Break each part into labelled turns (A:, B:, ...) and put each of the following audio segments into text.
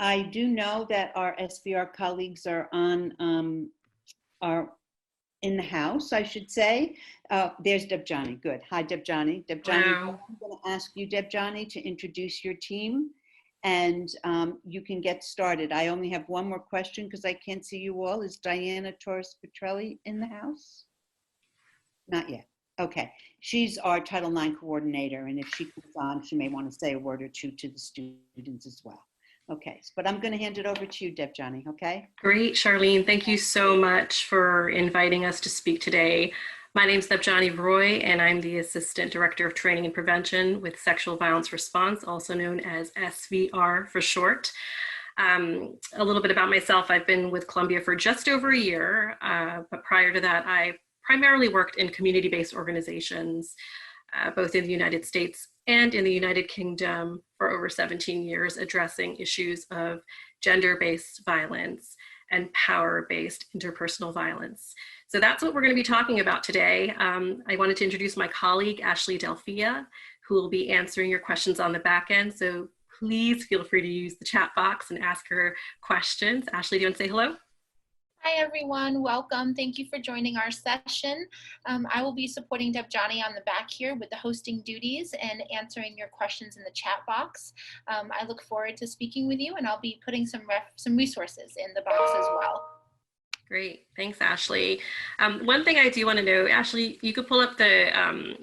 A: I do know that our SVR colleagues are are in the house, I should say. There's Debjani. Good. Hi, Debjani. Debjani,
B: Wow.
A: I'm going to ask you, Debjani, to introduce your team, and you can get started. I only have one more question because I can't see you all. Is Diana Torres-Petrelli in the house? Not yet. Okay. She's our Title IX coordinator, and if she comes on, she may want to say a word or two to the students as well. Okay, but I'm going to hand it over to you, Debjani, okay?
B: Great, Charlene. Thank you so much for inviting us to speak today. My name is Debjani Roy, and I'm the Assistant Director of Training and Prevention with Sexual Violence Response, also known as SVR for short. A little bit about myself. I've been with Columbia for just over a year, but prior to that, I primarily worked in community-based organizations, both in the United States and in the United Kingdom for over 17 years, addressing issues of gender-based violence and power-based interpersonal violence. So that's what we're going to be talking about today. I wanted to introduce my colleague, Ashley Delphia, who will be answering your questions on the back end. So please feel free to use the chat box and ask her questions. Ashley, do you want to say hello?
C: Hi everyone, welcome. Thank you for joining our session. I will be supporting Debjani on the back here with the hosting duties and answering your questions in the chat box. I look forward to speaking with you, and I'll be putting some resources in the box as well.
B: Great, thanks Ashley. One thing I do want to know, Ashley, you could pull up the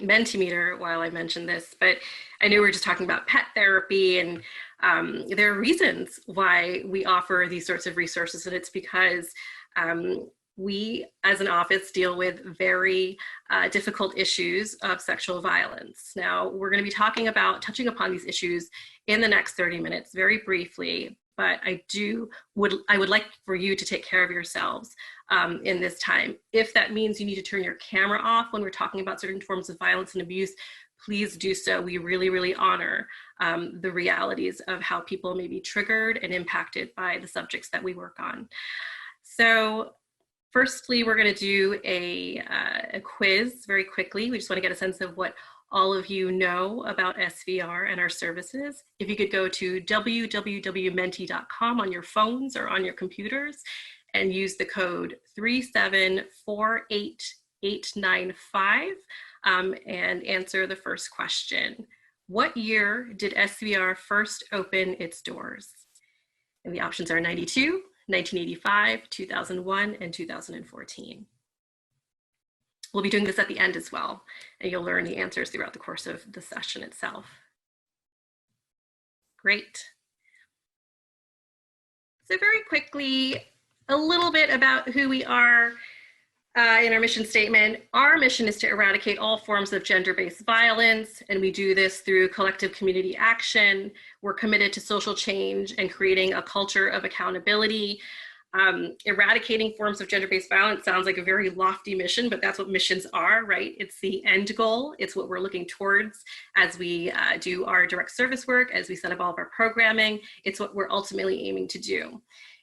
B: Mentimeter while I mention this, but I know we were just talking about pet therapy, and there are reasons why we offer these sorts of resources, and it's because we as an office deal with very difficult issues of sexual violence. Now, we're going to be touching upon these issues in the next 30 minutes very briefly, but I would like for you to take care of yourselves in this time. If that means you need to turn your camera off when we're talking about certain forms of violence and abuse, please do so. We really, really honor the realities of how people may be triggered and impacted by the subjects that we work on. So firstly, we're going to do a quiz very quickly. We just want to get a sense of what all of you know about SVR and our services. If you could go to www.menti.com on your phones or on your computers and use the code 3748895 and answer the first question. What year did SVR first open its doors? And the options are 92, 1985, 2001, and 2014. We'll be doing this at the end as well, and you'll learn the answers throughout the course of the session itself. Great. So very quickly, a little bit about who we are in our mission statement. Our mission is to eradicate all forms of gender-based violence, and we do this through collective community action. We're committed to social change and creating a culture of accountability. Eradicating forms of gender-based violence sounds like a very lofty mission, but that's what missions are, right? It's the end goal. It's what we're looking towards as we do our direct service work, as we set up all of our programming. It's what we're ultimately aiming to do.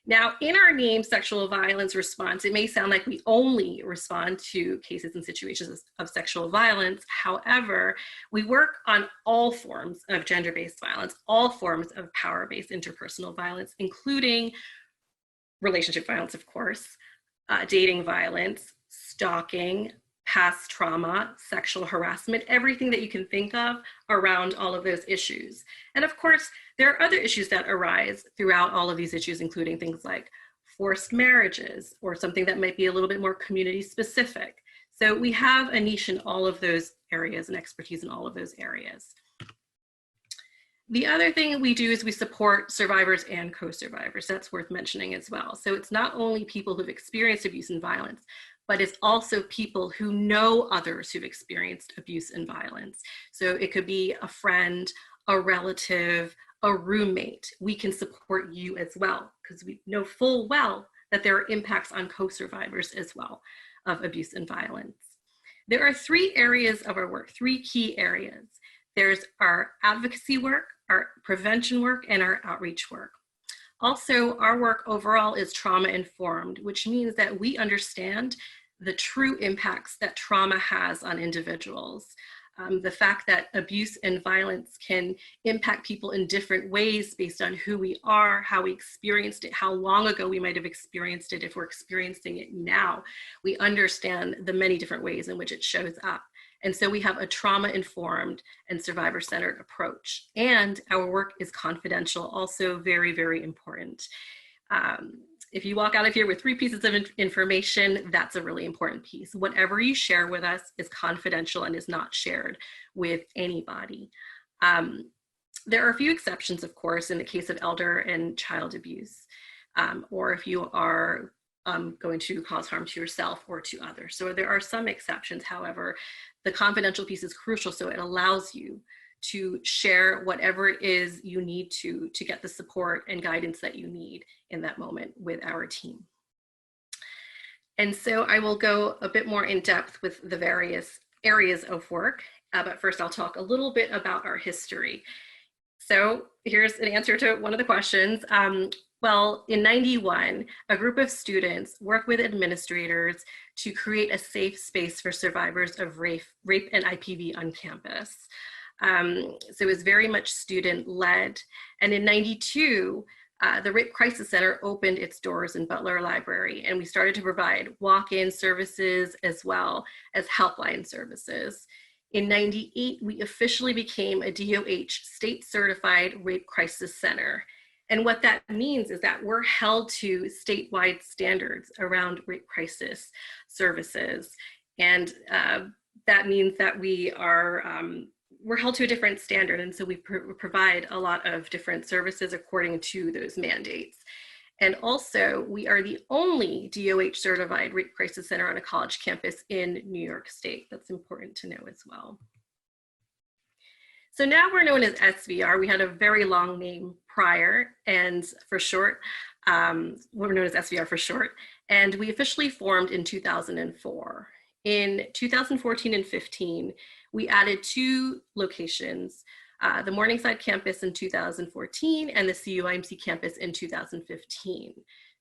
B: Now, in our name, sexual violence response, it may sound like we only respond to cases and situations of sexual violence. However, we work on all forms of gender-based violence, all forms of power-based interpersonal violence, including relationship violence, of course, dating violence, stalking, past trauma, sexual harassment, everything that you can think of around all of those issues. And of course, there are other issues that arise throughout all of these issues, including things like forced marriages or something that might be a little bit more community specific. So we have a niche in all of those areas and expertise in all of those areas. The other thing we do is we support survivors and co-survivors. That's worth mentioning as well. So it's not only people who've experienced abuse and violence, but it's also people who know others who've experienced abuse and violence. So it could be a friend, a relative, a roommate. We can support you as well, because we know full well that there are impacts on co-survivors as well of abuse and violence. There are three areas of our work, three key areas. There's our advocacy work, our prevention work, and our outreach work. Also, our work overall is trauma informed, which means that we understand the true impacts that trauma has on individuals. The fact that abuse and violence can impact people in different ways based on who we are, how we experienced it, how long ago we might have experienced it, if we're experiencing it now. We understand the many different ways in which it shows up. And so we have a trauma-informed and survivor-centered approach. And our work is confidential, also very, very important. If you walk out of here with 3 pieces of information, that's a really important piece. Whatever you share with us is confidential and is not shared with anybody. There are a few exceptions, of course, in the case of elder and child abuse, or if you are going to cause harm to yourself or to others. So there are some exceptions. However, the confidential piece is crucial, so it allows you to share whatever it is you need to get the support and guidance that you need in that moment with our team. And so I will go a bit more in depth with the various areas of work, but first I'll talk a little bit about our history. So here's an answer to one of the questions. Well, in '91, a group of students worked with administrators to create a safe space for survivors of rape and IPV on campus. So it was very much student-led. And in '92, the Rape Crisis Center opened its doors in Butler Library, and we started to provide walk-in services as well as helpline services. In '98, we officially became a DOH state-certified Rape Crisis Center. And what that means is that we're held to statewide standards around rape crisis services. And that means that we're held to a different standard. And so we provide a lot of different services according to those mandates. And also, we are the only DOH certified rape crisis center on a college campus in New York State. That's important to know as well. So now we're known as SVR. We had a very long name prior, and for short, we're known as SVR for short. And we officially formed in 2004. In 2014 and 15, we added 2 locations, the Morningside campus in 2014 and the CUIMC campus in 2015.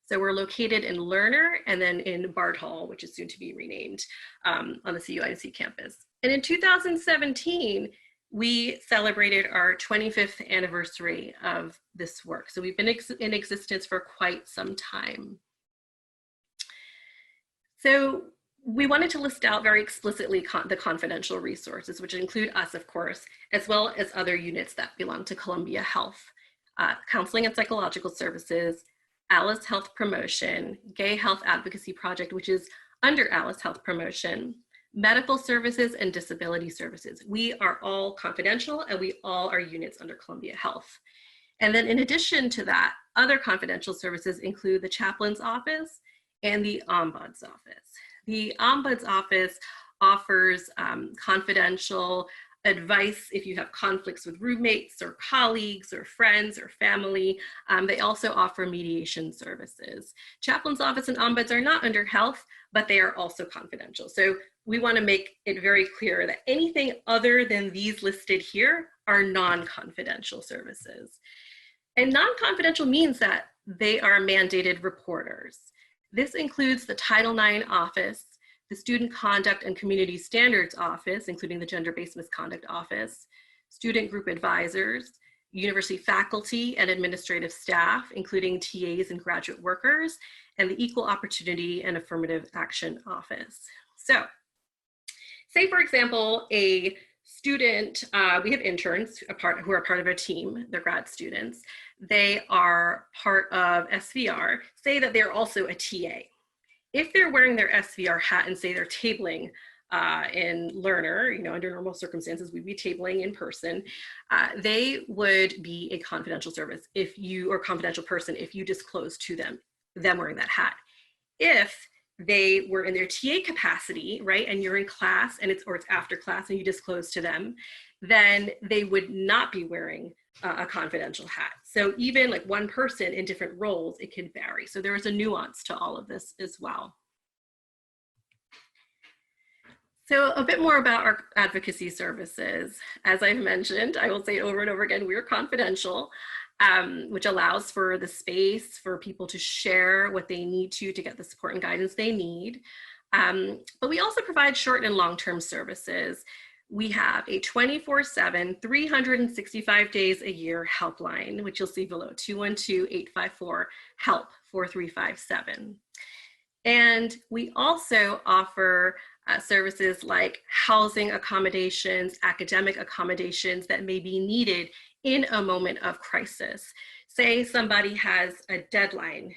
B: So we're located in Lerner and then in Bard Hall, which is soon to be renamed, on the CUIMC campus. And in 2017, we celebrated our 25th anniversary of this work. So we've been in existence for quite some time. So we wanted to list out very explicitly the confidential resources, which include us, of course, as well as other units that belong to Columbia Health, Counseling and Psychological Services, Alice Health Promotion, Gay Health Advocacy Project, which is under Alice Health Promotion, Medical Services, and Disability Services. We are all confidential, and we all are units under Columbia Health. And then in addition to that, other confidential services include the Chaplain's Office and the Ombuds Office. The Ombuds Office offers confidential advice if you have conflicts with roommates or colleagues or friends or family. They also offer mediation services. Chaplain's Office and Ombuds are not under health, but they are also confidential. So we want to make it very clear that anything other than these listed here are non-confidential services. And non-confidential means that they are mandated reporters. This includes the Title IX Office, the Student Conduct and Community Standards Office, including the Gender-Based Misconduct Office, student group advisors, university faculty and administrative staff, including TAs and graduate workers, and the Equal Opportunity and Affirmative Action Office. So, say for example, a student, we have interns who are part of a team, they're grad students. They are part of SVR, say that they're also a TA. If they're wearing their SVR hat and say they're tabling in Lerner, under normal circumstances, we'd be tabling in person, they would be a confidential service or confidential person if you disclose to them wearing that hat. If they were in their TA capacity, right, and you're in class and it's after class and you disclose to them, then they would not be wearing a confidential hat. So even like one person in different roles, it can vary. So there is a nuance to all of this as well. So a bit more about our advocacy services. As I've mentioned, I will say it over and over again, we are confidential, which allows for the space for people to share what they need to get the support and guidance they need. But we also provide short and long-term services. we have a 24/7, 365 days a year helpline, which you'll see below, 212-854-HELP-4357. And we also offer services like housing accommodations, academic accommodations that may be needed in a moment of crisis. Say somebody has a deadline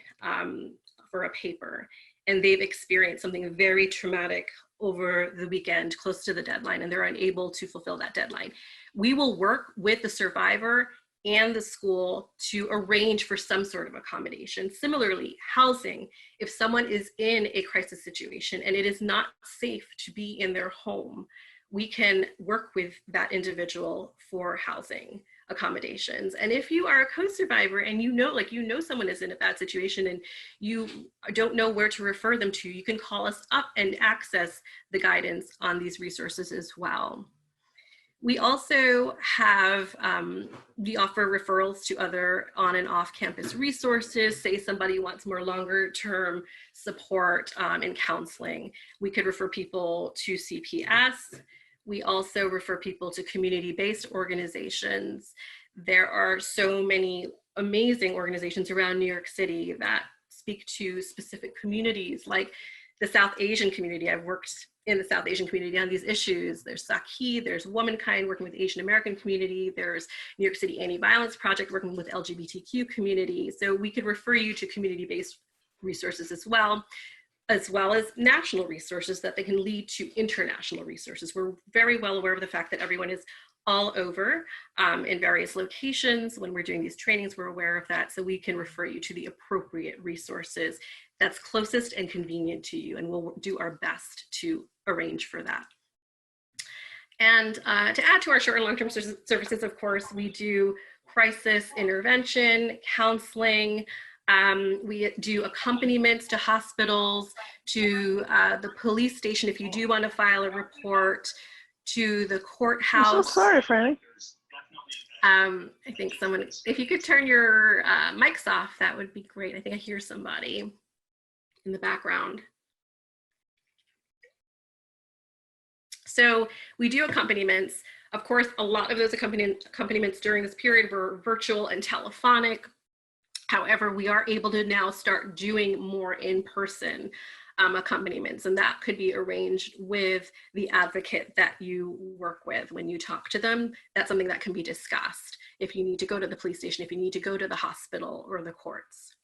B: for a paper and they've experienced something very traumatic over the weekend close to the deadline and they're unable to fulfill that deadline. We will work with the survivor and the school to arrange for some sort of accommodation. Similarly, housing, if someone is in a crisis situation and it is not safe to be in their home, we can work with that individual for housing accommodations. And if you are a co-survivor and you know someone is in a bad situation and you don't know where to refer them to, you can call us up and access the guidance on these resources as well. We also have, we offer referrals to other on and off campus resources. Say somebody wants more longer term support and counseling. We could refer people to CPS. We also refer people to community-based organizations. There are so many amazing organizations around New York City that speak to specific communities, like the South Asian community. I've worked in the South Asian community on these issues. There's Saki, there's Womankind working with the Asian American community, there's New York City Anti-Violence Project working with LGBTQ community. So we could refer you to community-based resources as well as national resources that they can lead to international resources. We're very well aware of the fact that everyone is all over in various locations. When we're doing these trainings, we're aware of that. So we can refer you to the appropriate resources that's closest and convenient to you, and we'll do our best to arrange for that. And to add to our short and long-term services, of course, we do crisis intervention, counseling. We do accompaniments to hospitals, to the police station if you do want to file a report, to the courthouse.
D: I'm so sorry, Franny.
B: I think someone, if you could turn your mics off, that would be great. I think I hear somebody in the background. So we do accompaniments. Of course, a lot of those accompaniments during this period were virtual and telephonic. However, we are able to now start doing more in-person accompaniments, and that could be arranged with the advocate that you work with when you talk to them. That's something that can be discussed if you need to go to the police station, if you need to go to the hospital or the courts.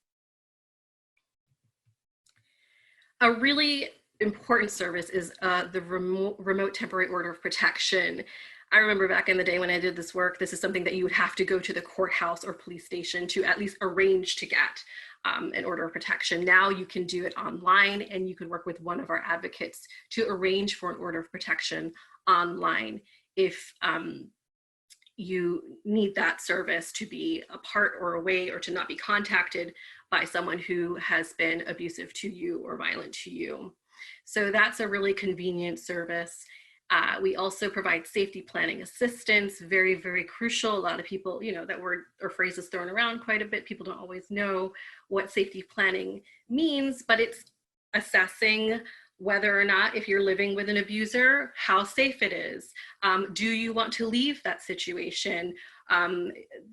B: A really important service is the remote temporary order of protection. I remember back in the day when I did this work, this is something that you would have to go to the courthouse or police station to at least arrange to get an order of protection. Now you can do it online, and you can work with one of our advocates to arrange for an order of protection online if you need that service to be apart or away, or to not be contacted by someone who has been abusive to you or violent to you. So that's a really convenient service. We also provide safety planning assistance, very, very crucial. A lot of people, that word or phrase is thrown around quite a bit. People don't always know what safety planning means, but it's assessing whether or not, if you're living with an abuser, how safe it is. Do you want to leave that situation?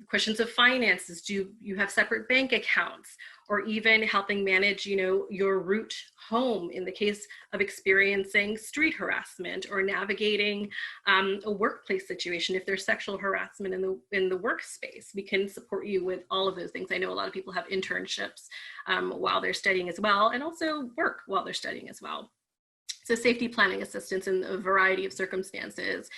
B: Questions of finances, do you have separate bank accounts? Or even helping manage, your route home in the case of experiencing street harassment, or navigating a workplace situation. If there's sexual harassment in the workspace, we can support you with all of those things. I know a lot of people have internships while they're studying as well, and also work while they're studying as well. So safety planning assistance in a variety of circumstances.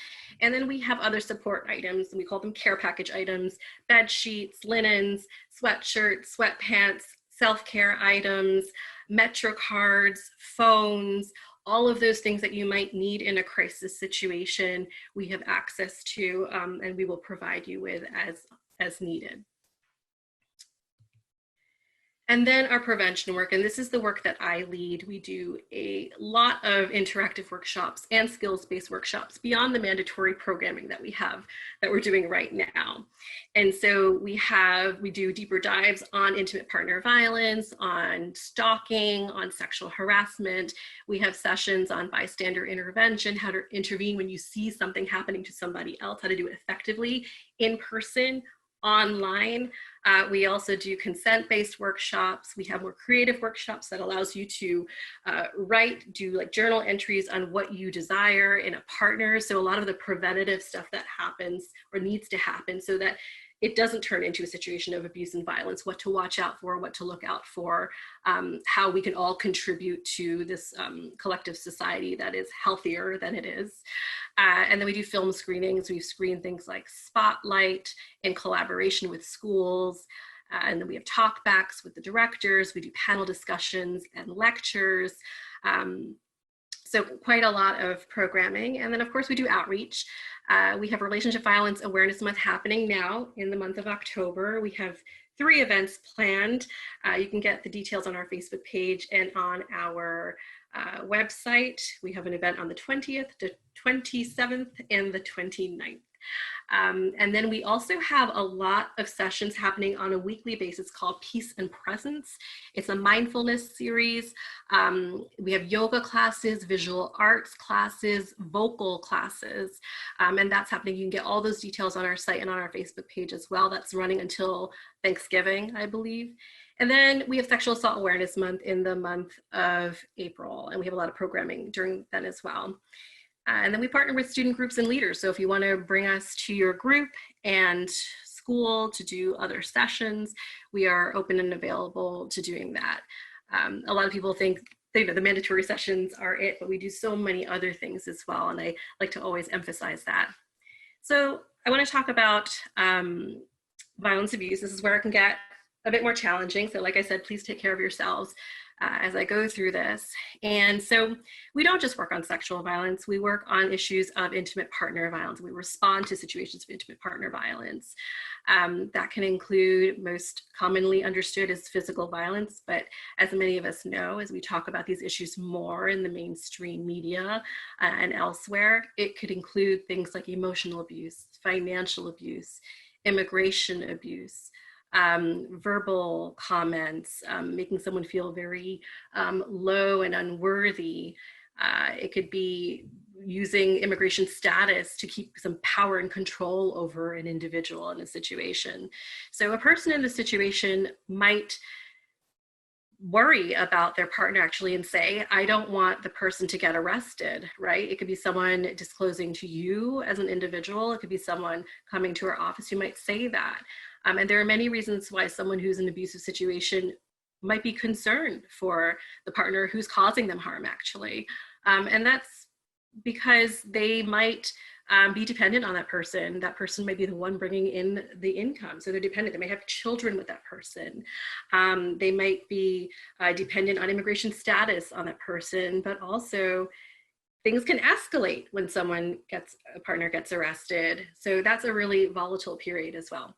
B: And then we have other support items, and we call them care package items: bed sheets, linens, sweatshirts, sweatpants, self-care items, Metro cards, phones, all of those things that you might need in a crisis situation, we have access to, and we will provide you with as needed. And then our prevention work, and this is the work that I lead. We do a lot of interactive workshops and skills-based workshops beyond the mandatory programming that we have, that we're doing right now. And so we do deeper dives on intimate partner violence, on stalking, on sexual harassment. We have sessions on bystander intervention, how to intervene when you see something happening to somebody else, how to do it effectively in person, online. We also do consent-based workshops. We have more creative workshops that allows you to do like journal entries on what you desire in a partner. So a lot of the preventative stuff that happens or needs to happen so that it doesn't turn into a situation of abuse and violence, what to watch out for, what to look out for, how we can all contribute to this collective society that is healthier than it is. And then we do film screenings. We've screened things like Spotlight in collaboration with schools. And then we have talkbacks with the directors. We do panel discussions and lectures. So quite a lot of programming. And then of course we do outreach. We have Relationship Violence Awareness Month happening now in the month of October. We have 3 events planned. You can get the details on our Facebook page and on our website. We have an event on the 20th, the 27th, and the 29th. And then we also have a lot of sessions happening on a weekly basis called Peace and Presence. It's a mindfulness series. We have yoga classes, visual arts classes, vocal classes, and that's happening. You can get all those details on our site and on our Facebook page as well. That's running until Thanksgiving, I believe. And then we have Sexual Assault Awareness Month in the month of April, and we have a lot of programming during then as well. And then we partner with student groups and leaders. So if you want to bring us to your group and school to do other sessions, we are open and available to doing that. A lot of people think the mandatory sessions are it, but we do so many other things as well. And I like to always emphasize that. So I want to talk about violence abuse. This is where it can get a bit more challenging. So like I said, please take care of yourselves as I go through this. And so we don't just work on sexual violence, we work on issues of intimate partner violence. We respond to situations of intimate partner violence. That can include, most commonly understood as physical violence, but as many of us know, as we talk about these issues more in the mainstream media and elsewhere, it could include things like emotional abuse, financial abuse, immigration abuse, verbal comments, making someone feel very low and unworthy. It could be using immigration status to keep some power and control over an individual in a situation. So a person in this situation might worry about their partner actually and say, I don't want the person to get arrested, right? It could be someone disclosing to you as an individual. It could be someone coming to our office who might say that. And there are many reasons why someone who's in an abusive situation might be concerned for the partner who's causing them harm, actually. And that's because they might be dependent on that person. That person might be the one bringing in the income. So they're dependent. They may have children with that person. They might be dependent on immigration status on that person, but also things can escalate when a partner gets arrested. So that's a really volatile period as well.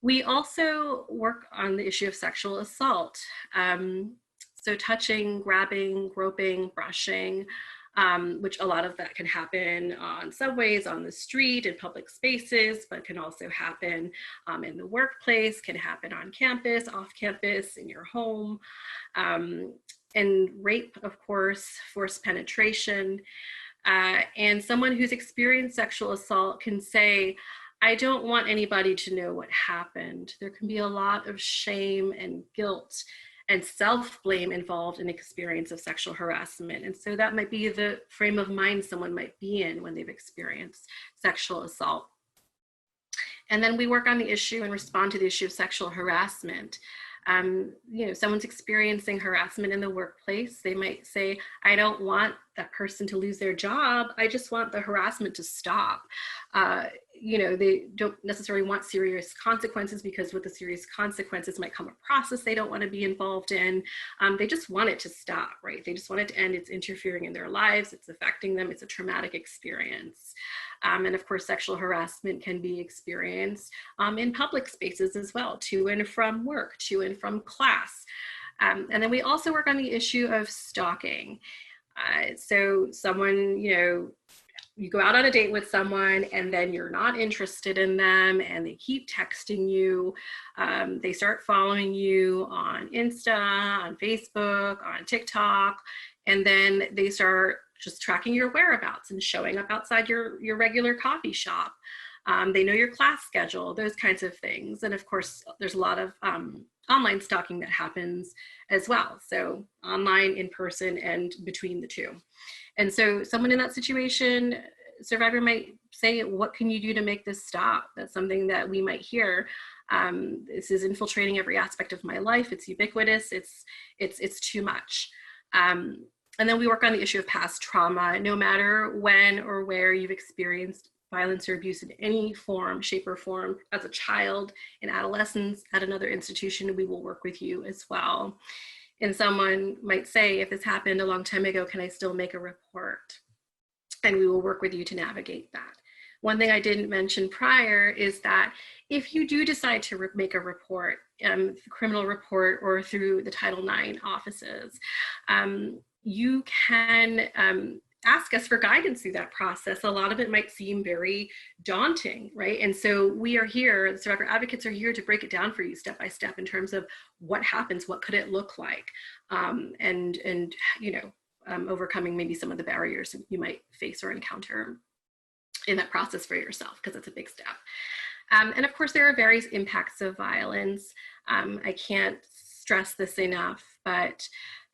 B: We also work on the issue of sexual assault. So touching, grabbing, groping, brushing, which a lot of that can happen on subways, on the street, in public spaces, but can also happen in the workplace, can happen on campus, off campus, in your home. And rape, of course, forced penetration. And someone who's experienced sexual assault can say, I don't want anybody to know what happened. There can be a lot of shame and guilt and self-blame involved in experience of sexual harassment. And so that might be the frame of mind someone might be in when they've experienced sexual assault. And then we work on the issue and respond to the issue of sexual harassment. Someone's experiencing harassment in the workplace. They might say, I don't want that person to lose their job. I just want the harassment to stop. They don't necessarily want serious consequences, because with the serious consequences might come a process they don't want to be involved in. They just want it to stop, right? They just want it to end. It's interfering in their lives. It's affecting them. It's a traumatic experience. And of course, sexual harassment can be experienced in public spaces as well, to and from work, to and from class. And then we also work on the issue of stalking. So someone, you go out on a date with someone and then you're not interested in them and they keep texting you. They start following you on Insta, on Facebook, on TikTok, and then they start just tracking your whereabouts and showing up outside your regular coffee shop. They know your class schedule, those kinds of things. And of course, there's a lot of online stalking that happens as well. So online, in person, and between the two. And so someone in that situation, survivor might say, what can you do to make this stop? That's something that we might hear. This is infiltrating every aspect of my life. It's ubiquitous. It's too much. And then we work on the issue of past trauma. No matter when or where you've experienced violence or abuse in any form, shape, or form, as a child, in adolescence, at another institution, we will work with you as well. And someone might say, if this happened a long time ago, can I still make a report? And we will work with you to navigate that. One thing I didn't mention prior is that if you do decide to make a report, criminal report, or through the Title IX offices, you can ask us for guidance through that process. A lot of it might seem very daunting, right? And so we are here, the survivor advocates are here to break it down for you step by step in terms of what happens, what could it look like, and overcoming maybe some of the barriers you might face or encounter in that process for yourself, because it's a big step. And of course, there are various impacts of violence. I can't stress this enough, but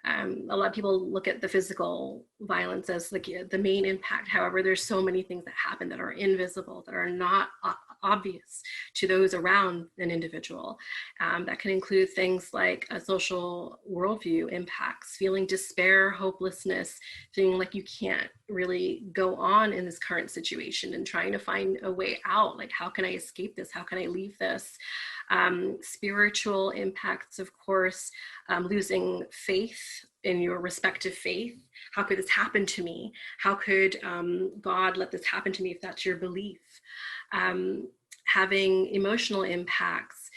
B: a lot of people look at the physical violence as the main impact. However, there's so many things that happen that are invisible, that are not obvious to those around an individual. That can include things like a social worldview impacts, feeling despair, hopelessness, feeling like you can't really go on in this current situation and trying to find a way out. Like, how can I escape this? How can I leave this? Spiritual impacts, of course, losing faith in your respective faith. How could this happen to me? How could God let this happen to me if that's your belief? Having emotional impacts,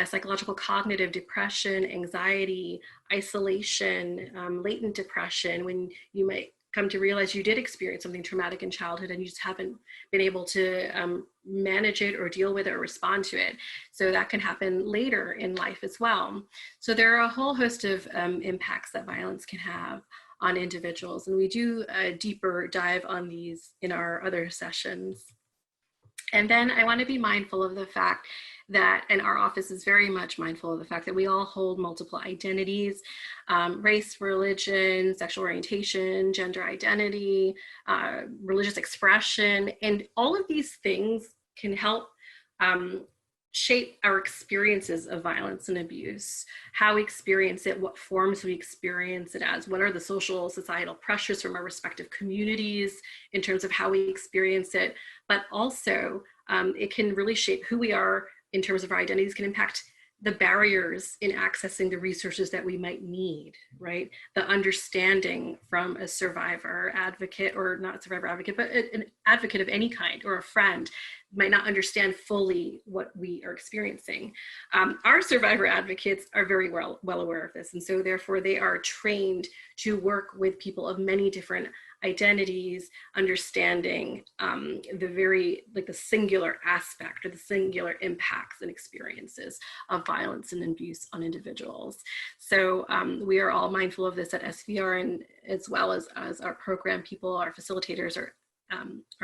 B: psychological, cognitive, depression, anxiety, isolation, latent depression, when you might come to realize you did experience something traumatic in childhood and you just haven't been able to manage it or deal with it or respond to it. So that can happen later in life as well. So there are a whole host of impacts that violence can have on individuals. And we do a deeper dive on these in our other sessions. And then I want to be mindful of the fact that, and our office is very much mindful of the fact that we all hold multiple identities, race, religion, sexual orientation, gender identity, religious expression, and all of these things can help shape our experiences of violence and abuse, how we experience it, what forms we experience it as, what are the social, societal pressures from our respective communities in terms of how we experience it, but also it can really shape who we are in terms of our identities, can impact the barriers in accessing the resources that we might need, right? The understanding from a survivor advocate, or not survivor advocate, but an advocate of any kind, or a friend, might not understand fully what we are experiencing. Our survivor advocates are very well aware of this. And so therefore they are trained to work with people of many different identities, understanding the singular aspect or the singular impacts and experiences of violence and abuse on individuals. So we are all mindful of this at SVR, and as well as our program people, our facilitators are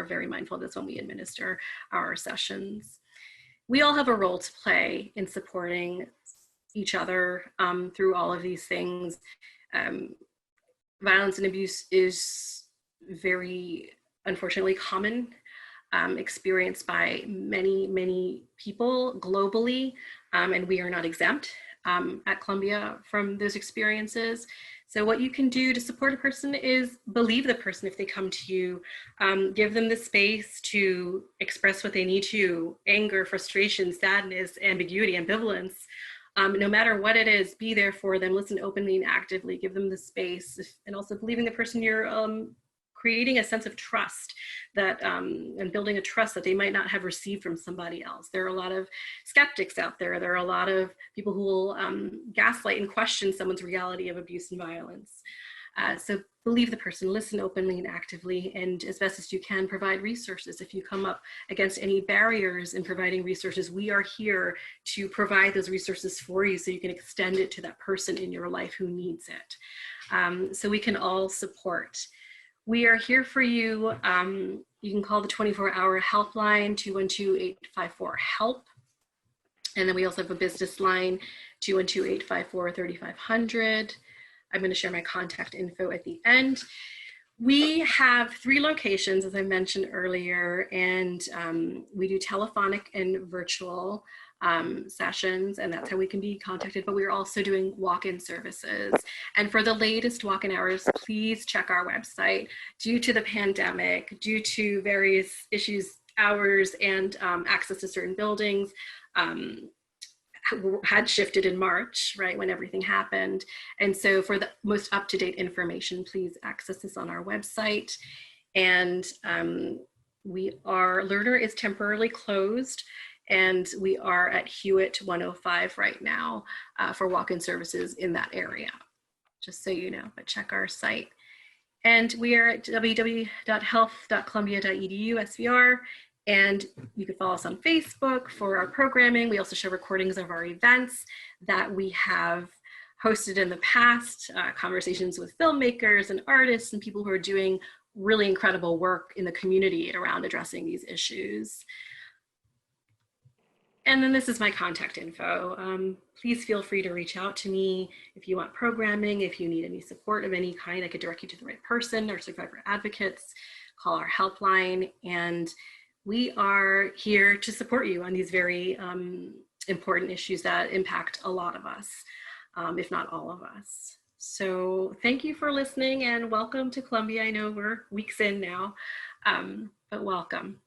B: very mindful of this when we administer our sessions. We all have a role to play in supporting each other through all of these things. Violence and abuse is very, unfortunately, common, experienced by many, many people globally, and we are not exempt at Columbia from those experiences. So what you can do to support a person is believe the person if they come to you, give them the space to express what they need to, anger, frustration, sadness, ambiguity, ambivalence. No matter what it is, be there for them, listen openly and actively, give them the space, and also believing the person you're creating a sense of trust that and building a trust that they might not have received from somebody else. There are a lot of skeptics out there. There are a lot of people who will gaslight and question someone's reality of abuse and violence. So believe the person, listen openly and actively, and as best as you can, provide resources. If you come up against any barriers in providing resources, we are here to provide those resources for you so you can extend it to that person in your life who needs it. So we can all support. We are here for you. You can call the 24-hour helpline, 212-854-HELP. And then we also have a business line, 212-854-3500. I'm going to share my contact info at the end. We have 3 locations, as I mentioned earlier, and we do telephonic and virtual sessions, and that's how we can be contacted, but we're also doing walk-in services. And for the latest walk-in hours, please check our website. Due to the pandemic, due to various issues, hours and access to certain buildings, had shifted in March, right, when everything happened. And so for the most up-to-date information, please access this on our website. And Lerner is temporarily closed, and we are at Hewitt 105 right now for walk-in services in that area, just so you know, but check our site. And we are at www.health.columbia.edu SVR. And you can follow us on Facebook for our programming. We also show recordings of our events that we have hosted in the past, conversations with filmmakers and artists and people who are doing really incredible work in the community around addressing these issues. And then this is my contact info. Please feel free to reach out to me if you want programming, if you need any support of any kind. I could direct you to the right person, our survivor advocates, call our helpline, and we are here to support you on these very important issues that impact a lot of us, if not all of us. So thank you for listening and welcome to Columbia. I know we're weeks in now, but welcome.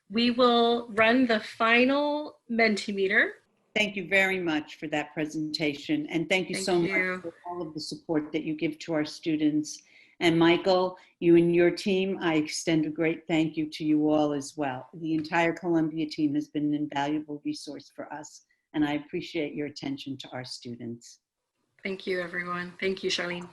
B: We will run the final Mentimeter.
A: Thank you very much for that presentation. And thank you so much for all of the support that you give to our students. And Michael, you and your team, I extend a great thank you to you all as well. The entire Columbia team has been an invaluable resource for us, and I appreciate your attention to our students.
B: Thank you, everyone. Thank you, Charlene.